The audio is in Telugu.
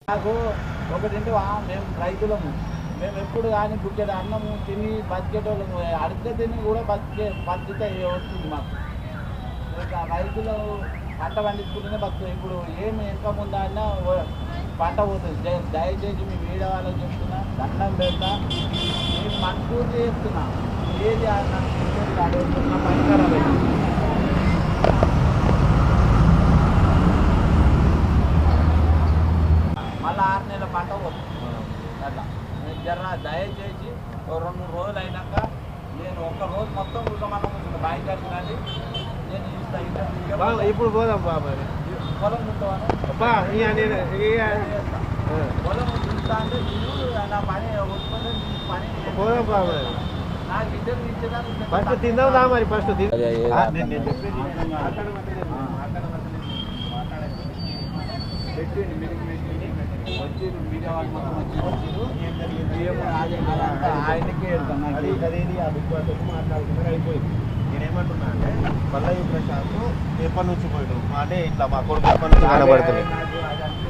నాకు ఒకటింటి మేము రైతులము, మేము ఎప్పుడు కానీ బుక్కెడు అన్నము తిని బతికేటోళ్ళము, అడిగితే తిని కూడా బతికే పరిస్థితి వస్తుంది మాకు. రైతులు పంట పండించుకుంటేనే బతుకుతాం. ఇప్పుడు ఏమి వెనక ముందా అయినా పంట పోతుంది. దయచేసి మీ వీడియో వాళ్ళకి చెప్తున్నా, దండం పెడతా, నేను మనస్ఫూర్తి చేస్తున్నా. ఏది అన్నా అడుగుతున్నా పరికరాలు మళ్ళీ 6 నెలల పంట పోతుంది. అట్లా నేను దయచేసి 2-3 రోజులు అయినాక నేను ఒక్క రోజు మొత్తం కూర్చోమన్నా బాయి కడుతున్నాను. నేను ఇస్తాను. ఇప్పుడు పోదాం బాబా, పొలం ఉంటాను. పొలం చూస్తా అంటే నేను నా పని వస్తుంది. పని పోదాం బాబా, నాకు ఇద్దరు ఇచ్చేదాన్ని ఫస్ట్ తిందాం మరి. ఫస్ట్ వచ్చి మీడియా వాళ్ళు మొత్తం ఆయనకే వెళ్తాను. అదేది ఆ బుక్ మాట్లాడుకుంటే అయిపోయింది. నేనేమంటున్నా అంటే పల్లవి ప్రశాంత్ ఎప్పటి నుంచి పోయాడు అంటే ఇట్లా మా కొడుకు ఎప్పటి నుంచి కనబడుతుంది.